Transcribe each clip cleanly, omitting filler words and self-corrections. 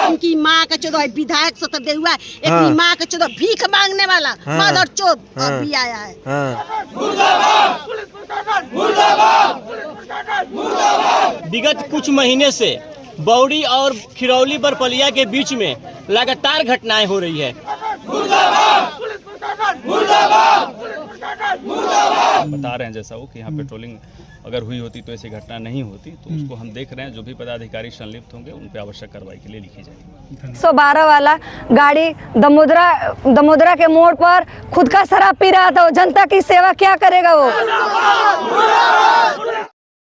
उनकी माँ का चौदह विधायक सतरदेव हुआ, एक माँ का चौदह भीख मांगने वाला मदर चोद अभी आया है। विगत कुछ महीने से बौड़ी और खिरौली बरपलिया के बीच में लगातार घटनाएं हो रही है। बता रहे हैं जैसा वो कि यहाँ पेट्रोलिंग अगर हुई होती तो ऐसी घटना नहीं होती, तो उसको हम देख रहे हैं। जो भी पदाधिकारी संलिप्त होंगे उन पे आवश्यक कार्रवाई के लिए लिखी जाएगी। 112 वाला गाड़ी दमोदरा के मोड़ पर खुद का शराब पी रहा था। जनता की सेवा क्या करेगा वो।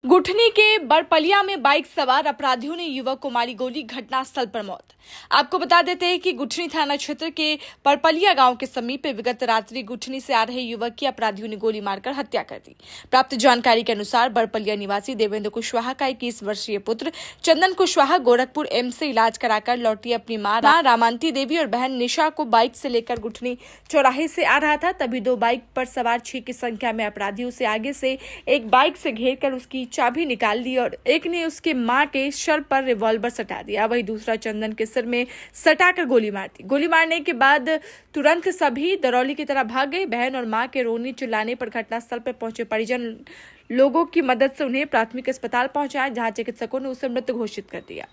गुठनी के बरपलिया में बाइक सवार अपराधियों ने युवक को मारी गोली, घटनास्थल पर मौत। आपको बता देते हैं कि गुठनी थाना क्षेत्र के बरपलिया गांव के समीप विगत रात्रि गुठनी से आ रहे युवक की अपराधियों ने गोली मारकर हत्या कर दी। प्राप्त जानकारी के अनुसार बरपलिया निवासी देवेंद्र कुशवाहा का 21 वर्षीय पुत्र चंदन कुशवाहा गोरखपुर एम्स से इलाज कराकर लौटी अपनी मां रामांती देवी और बहन निशा को बाइक से लेकर गुठनी चौराहे से आ रहा था। तभी दो बाइक पर सवार 6 की संख्या में अपराधियों से आगे से एक बाइक से घेर कर उसकी चाबी निकाल दी और एक ने उसके मां के सर पर रिवॉल्वर सटा दिया। वही दूसरा चंदन के सिर में सटाकर गोली मार दी। गोली मारने के बाद तुरंत सभी दरौली की तरफ भाग गए। बहन और मां के रोने चिल्लाने पर घटनास्थल पर पहुंचे परिजन लोगों की मदद से उन्हें प्राथमिक अस्पताल पहुंचाया, जहां चिकित्सकों ने उसे मृत घोषित कर दिया।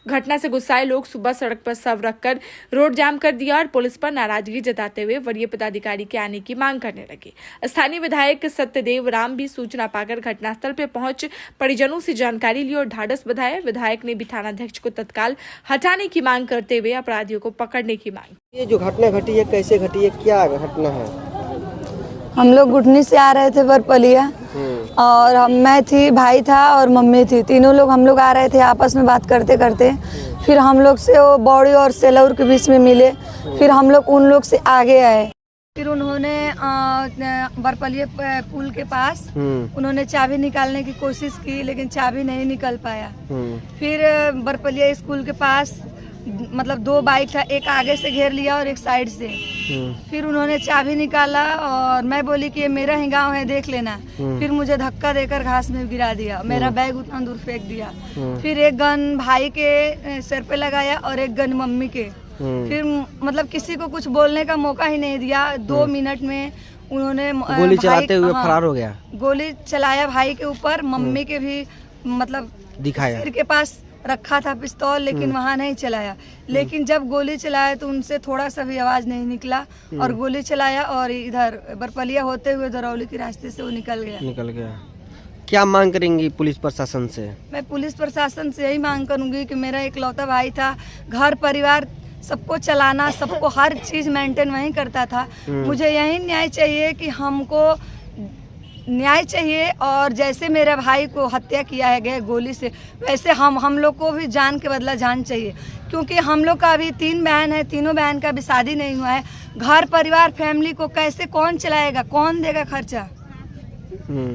घटना से गुस्साए लोग सुबह सड़क पर शव रखकर रोड जाम कर दिया और पुलिस पर नाराजगी जताते हुए वरीय पदाधिकारी के आने की मांग करने लगे। स्थानीय विधायक सत्यदेव राम भी सूचना पाकर घटनास्थल पर पहुंच परिजनों से जानकारी ली और ढाढ़स बंधाया। विधायक ने भी थानाध्यक्ष को तत्काल हटाने की मांग करते हुए अपराधियों को पकड़ने की मांग। ये जो घटना घटी है कैसे घटी है, क्या घटना है? हम लोग गुठनी से आ रहे थे बरपलिया और मैं थी, भाई था और मम्मी थी। तीनों लोग हम लोग आ रहे थे आपस में बात करते करते। फिर हम लोग से वो बौड़ी और सेलौर के बीच में मिले। फिर हम लोग उन लोग से आगे आए। फिर उन्होंने बरपलिया पुल के पास उन्होंने चाबी निकालने की कोशिश की, लेकिन चाबी नहीं निकल पाया। फिर बरपलिया स्कूल के पास मतलब 2 बाइक था, एक आगे से घेर लिया और एक साइड से। फिर उन्होंने चाबी निकाला और मैं बोली कि ये मेरा ही गांव है, देख लेना। फिर मुझे धक्का देकर घास में गिरा दिया, मेरा बैग उतना दूर फेंक दिया। फिर एक गन भाई के सिर पे लगाया और एक गन मम्मी के। फिर मतलब किसी को कुछ बोलने का मौका ही नहीं दिया। 2 मिनट में उन्होंने गोली चलाते हुए फरार हो गया। गोली चलाया भाई के ऊपर, मम्मी के भी मतलब दिखाया, सिर के पास रखा था पिस्तौल, लेकिन वहाँ नहीं चलाया। लेकिन जब गोली चलाया तो उनसे थोड़ा सा भी आवाज नहीं निकला और गोली चलाया और इधर बरपलिया होते हुए दरौली के रास्ते से वो निकल गया। क्या मांग करेंगी पुलिस प्रशासन से? मैं पुलिस प्रशासन से यही मांग करूंगी कि मेरा इकलौता भाई था, घर परिवार सबको चलाना, सबको हर चीज मेंटेन वही करता था। मुझे यही न्याय चाहिए कि हमको न्याय चाहिए। और जैसे मेरे भाई को हत्या किया है गए गोली से, वैसे हम लोग को भी जान के बदला जान चाहिए। क्योंकि हम लोग का अभी 3 बहन है, तीनों बहन का भी शादी नहीं हुआ है। घर परिवार फैमिली को कैसे कौन चलाएगा, कौन देगा खर्चा?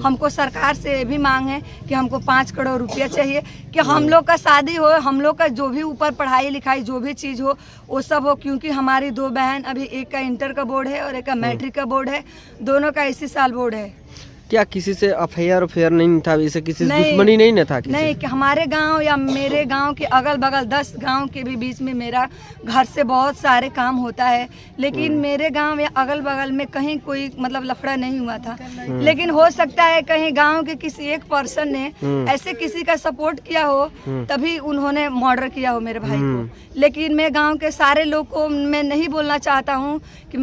हमको सरकार से भी मांग है कि हमको 5 करोड़ रुपया चाहिए कि हम लोग का शादी हो, हम लोग का जो भी ऊपर पढ़ाई लिखाई जो भी चीज़ हो वो सब हो। क्योंकि हमारी 2 बहन, अभी एक का इंटर का बोर्ड है और एक का मैट्रिक का बोर्ड है, दोनों का इसी साल बोर्ड है। क्या किसी से अफेयर नहीं था? इसे किसी से दुश्मनी नहीं था? नहीं, कि हमारे गांव या मेरे गांव के अगल बगल 10 गांव के भी बीच में मेरा घर से बहुत सारे काम होता है, लेकिन मेरे गांव या अगल बगल में कहीं कोई मतलब लफड़ा नहीं हुआ था। लेकिन हो सकता है कहीं गांव के किसी एक पर्सन ने ऐसे किसी का सपोर्ट किया हो, तभी उन्होंने मर्डर किया हो मेरे भाई को। लेकिन मैं गाँव के सारे लोग को मैं नहीं बोलना चाहता हूँ कि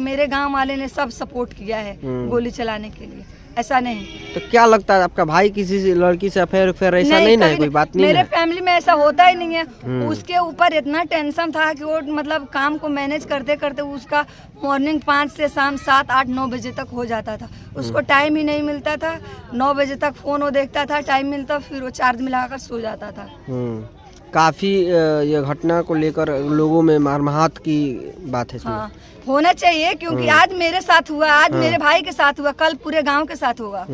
मेरे गाँव वाले ने सब सपोर्ट किया है गोली चलाने के लिए, ऐसा नहीं। तो क्या लगता है आपका भाई किसी से लड़की से अफेयर ऐसा नहीं ना है? कोई बात नहीं, मेरे फैमिली में ऐसा होता ही नहीं है। उसके ऊपर इतना टेंशन था कि वो मतलब काम को मैनेज करते करते उसका मॉर्निंग 5 से शाम 7, 8, 9 बजे तक हो जाता था। उसको टाइम ही नहीं मिलता था। 9 बजे तक फोन वो देखता था, टाइम मिलता फिर वो चार्ज मिलाकर सो जाता था। काफी ये घटना को लेकर लोगों में मर्माहत की बात है। हाँ, होना चाहिए क्योंकि आज मेरे साथ हुआ, आज मेरे भाई के साथ हुआ, कल पूरे गांव के साथ होगा।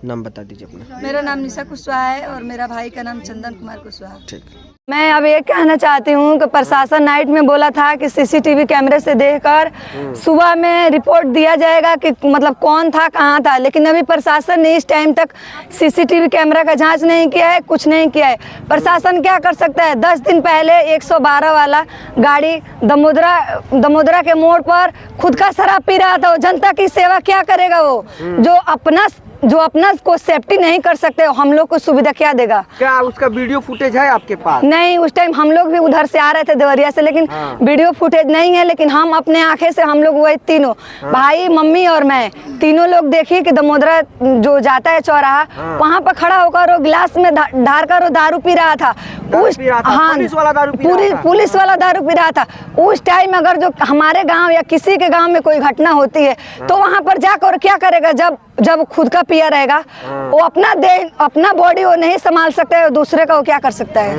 नाम बता दीजिए अपना। मेरा नाम निशा कुशवाहा है और मेरा भाई का नाम चंदन कुमार कुशवाहा। ठीक। मैं अब ये कहना चाहती हूँ कि प्रशासन नाइट में बोला था कि सीसीटीवी कैमरे से देखकर सुबह में रिपोर्ट दिया जाएगा कि मतलब कौन था कहाँ था, लेकिन अभी प्रशासन ने इस टाइम तक सीसीटीवी कैमरा का जांच नहीं किया है, कुछ नहीं किया है। प्रशासन क्या कर सकता है? 10 दिन पहले 112 वाला गाड़ी दमोदरा के मोड़ पर खुद का शराब पी रहा था। वो जनता की सेवा क्या करेगा? वो जो अपना को सेफ्टी नहीं कर सकते, हम लोग को सुविधा क्या देगा? क्या उसका वीडियो फुटेज है आपके पास? नहीं, उस टाइम हम लोग भी उधर से आ रहे थे देवरिया से, लेकिन वीडियो फुटेज नहीं है। लेकिन हम अपने आंखें से हम लोग वही तीनों भाई, मम्मी और मैं तीनों लोग देखिए कि दमोदरा जो जाता है चौराहा, वहाँ पर खड़ा होकर वो गिलास में ढार कर वो दारू पी रहा था। हाँ, पुलिस वाला दारू पी रहा था। उस टाइम अगर जो हमारे गाँव या किसी के गाँव में कोई घटना होती है तो वहाँ पर जाकर क्या करेगा? जब खुद का पिया रहेगा, वो अपना बॉडी वो नहीं संभाल सकता है, दूसरे का वो क्या कर सकता है?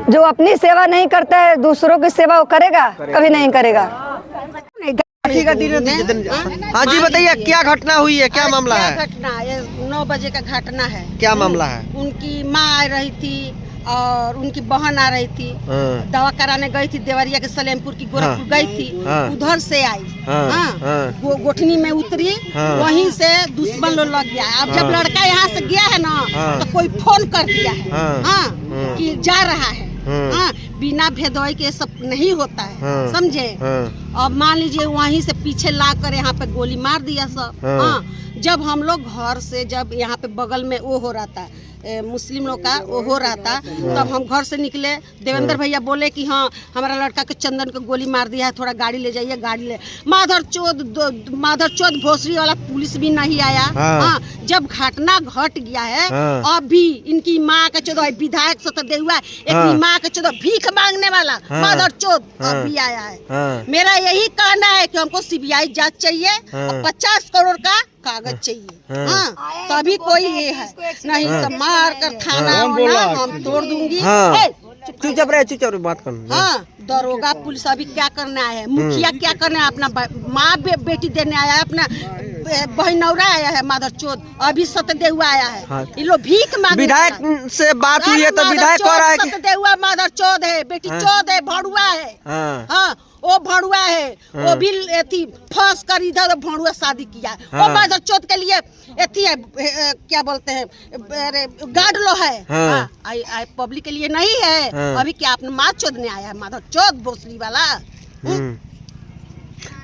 जो अपनी सेवा नहीं करता है, दूसरों की सेवा वो करेगा? कभी नहीं करेगा। हाँ जी, बताइए क्या घटना हुई है, क्या मामला है? घटना ये 9 बजे का घटना है। क्या मामला है? उनकी माँ आ रही थी और उनकी बहन आ रही थी, दवा कराने गई थी देवरिया के सलेमपुर की, गोरखपुर गई थी, उधर से आई, गोठनी में उतरी, वहीं से दुश्मन लोग लग गया। अब जब लड़का यहाँ से गया है ना, तो कोई फोन कर दिया है कि जा रहा है। बिना भेदभाव के सब नहीं होता है, समझे? अब मान लीजिए वहीं से पीछे ला कर यहाँ पे गोली मार दिया सब। जब हम लोग घर से, जब यहाँ पे बगल में वो हो रहा था मुस्लिम लोग का वो हो रहा था, तब हम घर से निकले। देवेंद्र भैया बोले कि हाँ हमारा लड़का के चंदन को गोली मार दिया है, थोड़ा गाड़ी ले जाइए। गाड़ी ले माधर चौथ भोसरी वाला पुलिस भी नहीं आया। हाँ, जब घटना घट गया है, अभी इनकी माँ का चौदह विधायक सतदेव हुआ, एक माँ का चौदह भीख मांगने वाला माधर चौथ अभी आया है। मेरा यही कहना है कि हमको सीबीआई जांच चाहिए और 50 करोड़ का कागज चाहिए। हाँ, तभी कोई ये है, नहीं तो मार कर थाना हम तोड़ दूंगी। चुपचाप रहे, बात करना। हाँ, दरोगा पुलिस अभी क्या करने आया है? मुखिया क्या करने आया? अपना माँ बेटी देने आया है, अपना बहनौरा आया है माधर चौथ, अभी सतदेव आया है। ये लोग भीख मांग। विधायक से बात हुई है तो विधायक कह रहा है कि सतदेव माधर चौथ है, बेटी चौथ है, भड़ुआ है। हाँ, वो भड़ुआ है, वो भी एथी फंस कर इधर भड़ुआ शादी किया है। वो माधर चौथ के लिए एथी है, क्या बोलते हैं, गार्ड लो है, पब्लिक के लिए नहीं है। अभी क्या अपने माँ चौधने आया है माधव चौथ भोसरी वाला।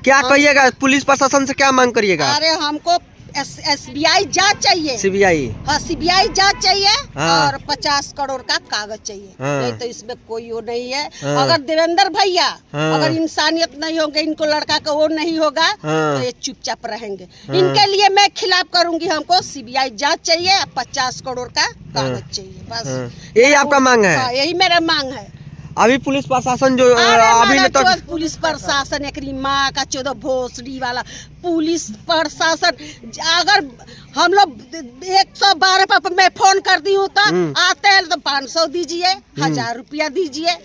क्या कहिएगा? पुलिस प्रशासन से क्या मांग करिएगा? अरे हमको SBI जांच चाहिए। सीबीआई? हाँ, CBI जांच चाहिए और 50 करोड़ का कागज चाहिए। नहीं तो इसमें कोई वो नहीं है। अगर देवेंद्र भैया अगर इंसानियत नहीं होंगे, इनको लड़का का वो नहीं होगा, तो ये चुपचाप रहेंगे। इनके लिए मैं खिलाफ करूंगी। हमको CBI जांच चाहिए, 50 करोड़ का कागज चाहिए, बस यही आपका मांग है? यही मेरा मांग है। अभी पुलिस प्रशासन जो अभी तक पुलिस प्रशासन एक माँ का 14 भोसड़ी वाला पुलिस प्रशासन, अगर हम लोग 112 पर मैं फोन कर दी हूँ तो आते हैं तो 500 दीजिए, 1000 रुपया दीजिए।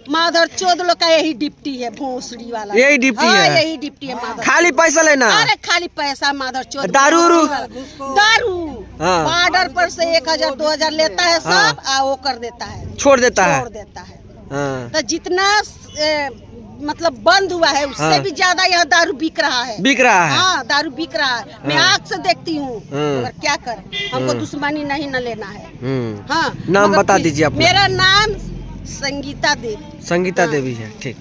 माधर चौथ लोग का यही डिप्टी है, भोसड़ी वाला यही डिप्टी है। यही डिप्टी है माधर, खाली पैसा लेना। अरे खाली पैसा माधर चौथ। दारू बॉर्डर पर से 1000 2000 लेता है सब, वो कर देता है, छोड़ देता है। तो जितना मतलब बंद हुआ है उससे भी ज्यादा यह दारू बिक रहा है। हाँ, दारू बिक रहा है। मैं आँख से देखती हूँ, मगर क्या कर, हमको दुश्मनी नहीं न लेना है। हाँ, नाम बता दीजिए अपना। मेरा नाम संगीता देवी। संगीता देवी है, ठीक।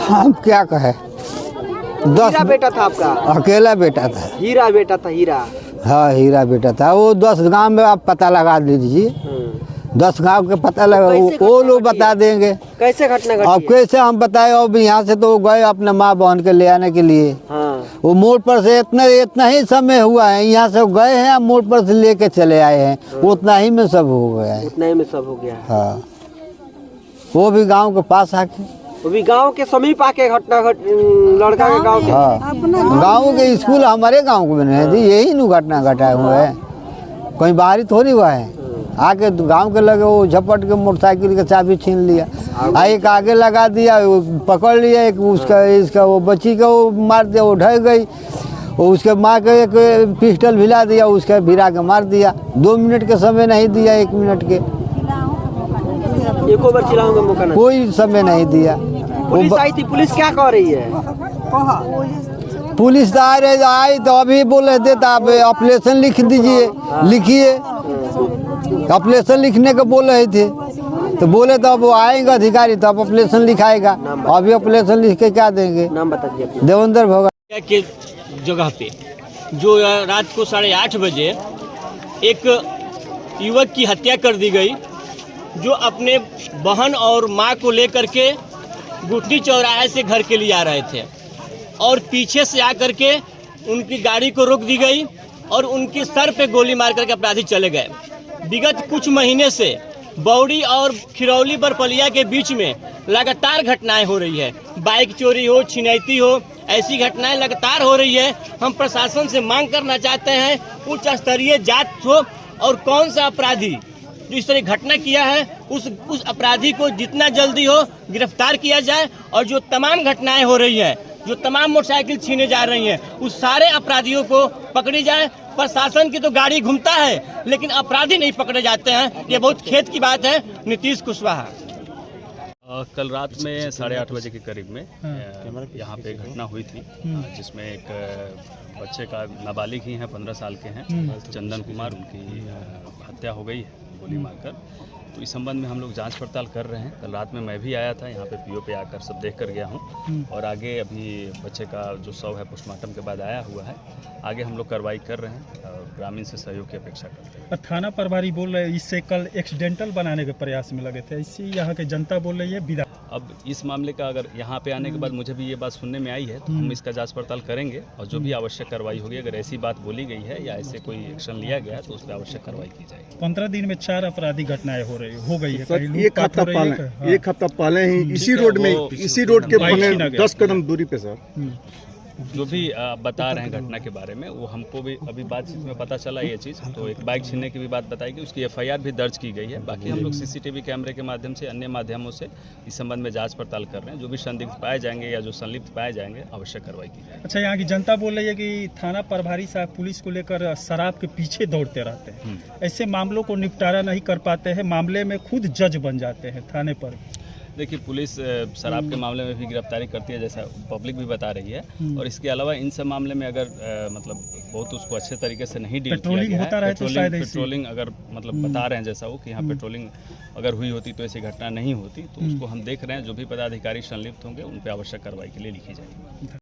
हम क्या कहे, 10 बेटा था आपका? अकेला बेटा था। हीरा बेटा था? हीरा? हाँ, हीरा बेटा था। वो 10 गांव में आप पता लगा दीजिए, 10 गांव के पता लगा, वो लोग बता देंगे कैसे घटना घटी। अब कैसे हम बताए? अब यहाँ से तो गए अपने माँ बहन के ले आने के लिए। वो मोड़ पर से इतना ही समय हुआ है, यहाँ से गए हैं, मोड़ पर से लेके चले आए हैं, उतना ही में सब हो गया है। उतना ही में सब हो गया। हाँ, वो भी गांव के पास आके, वो भी गांव के समीप आके घटना लड़का के गांव के। हाँ, गांव के स्कूल हमारे गांव में नहीं थी, यही नु घटना घटा हुआ है, कहीं बाहरी थोड़ी हुआ है। आके गांव के लगे वो झपट के मोटरसाइकिल का चाबी छीन लिया, एक आगे लगा दिया, वो पकड़ लिया, एक उसका इसका वो बच्ची का वो मार दिया, वो ढह गई। वो उसके माँ के एक पिस्टल भिला दिया, उसके भिरा के मार दिया। 2 मिनट के समय नहीं दिया, 1 मिनट के एको बार चिल्लाने का मौका नहीं, कोई समय नहीं दिया। पुलिस आई थी, पुलिस क्या कह रही है? पुलिस आई तो अभी बोले देता आप ऑपरेशन लिख दीजिए, लिखिए। ऑपरेशन लिखने को बोल रहे थे तो बोले तो अब वो आएंगे अधिकारी तो अब ऑपरेशन लिखाएगा। अभी ऑपरेशन लिख के क्या देंगे? नाम बता दीजिए अपना। देवेंद्र भोगा के जगह पे जो रात को 8:30 बजे एक युवक की हत्या कर दी गई, जो अपने बहन और मां को लेकर के गुटनी चौराहे से घर के लिए आ रहे थे और पीछे से आकर के उनकी गाड़ी को रोक दी गई और उनके सर पे गोली मार करके अपराधी चले गए। विगत कुछ महीने से बौड़ी और खिरौली बरपलिया के बीच में लगातार घटनाएं हो रही है। बाइक चोरी हो, छिनैती हो, ऐसी घटनाएं लगातार हो रही है। हम प्रशासन से मांग करना चाहते हैं उच्च स्तरीय जांच हो और कौन सा अपराधी जो इस तरह घटना किया है उस अपराधी को जितना जल्दी हो गिरफ्तार किया जाए और जो तमाम घटनाएं हो रही हैं, जो तमाम मोटरसाइकिल छीने जा रही हैं, उस सारे अपराधियों को पकड़ी जाए। प्रशासन की तो गाड़ी घूमता है लेकिन अपराधी नहीं पकड़े जाते हैं, ये बहुत खेद की बात है। नीतीश कुशवाहा। कल रात में 8:30 बजे के करीब में यहाँ पे घटना हुई थी जिसमें एक बच्चे का नाबालिग ही है, 15 साल के हैं, चंदन कुमार, उनकी हत्या हो गई है गोली मारकर। तो इस संबंध में हम लोग जांच पड़ताल कर रहे हैं। कल रात में मैं भी आया था यहाँ पे, पीओ पे आकर सब देख कर गया हूँ और आगे अभी बच्चे का जो शव है पोस्टमार्टम के बाद आया हुआ है। आगे हम लोग कार्रवाई कर रहे हैं और ग्रामीण से सहयोग की अपेक्षा करते हैं। थाना प्रभारी बोल रहे हैं इससे कल एक्सीडेंटल बनाने के प्रयास में लगे थे, इससे यहाँ की जनता बोल रही है विदा। अब इस मामले का अगर यहाँ पे आने के बाद मुझे भी ये बात सुनने में आई है तो हम इसका जांच पड़ताल करेंगे और जो भी आवश्यक कार्रवाई होगी, अगर ऐसी बात बोली गई है या ऐसे कोई एक्शन लिया गया है तो उस पर आवश्यक कार्रवाई की जाएगी। 15 दिन में 4 आपराधिक घटनाएं हो गई है। एक हफ्ता पहले ही इसी रोड में, इसी रोड के 10 कदम दूरी पे सर जो भी बता रहे हैं घटना के बारे में, वो हमको भी अभी बातचीत में पता चला ये चीज़। तो एक बाइक छीनने की भी बात बताई गई, उसकी FIR भी दर्ज की गई है। बाकी हम लोग CCTV कैमरे के माध्यम से, अन्य माध्यमों से इस संबंध में जांच पड़ताल कर रहे हैं। जो भी संदिग्ध पाए जाएंगे या जो संलिप्त पाए जाएंगे आवश्यक कार्रवाई की जाएगी। अच्छा, यहाँ की जनता बोल रही है कि थाना प्रभारी साहब पुलिस को लेकर शराब के पीछे दौड़ते रहते हैं, ऐसे मामलों को निपटारा नहीं कर पाते हैं, मामले में खुद जज बन जाते हैं थाने पर। देखिए, पुलिस शराब के मामले में भी गिरफ्तारी करती है जैसा पब्लिक भी बता रही है और इसके अलावा इन सब मामले में अगर मतलब बहुत उसको अच्छे तरीके से नहीं डील किया गया है। पेट्रोलिंग अगर मतलब बता रहे हैं जैसा वो कि यहाँ पेट्रोलिंग अगर हुई होती तो ऐसी घटना नहीं होती। तो उसको हम देख रहे हैं, जो भी पदाधिकारी संलिप्त होंगे उन पर आवश्यक कार्रवाई के लिए लिखी जाएगी।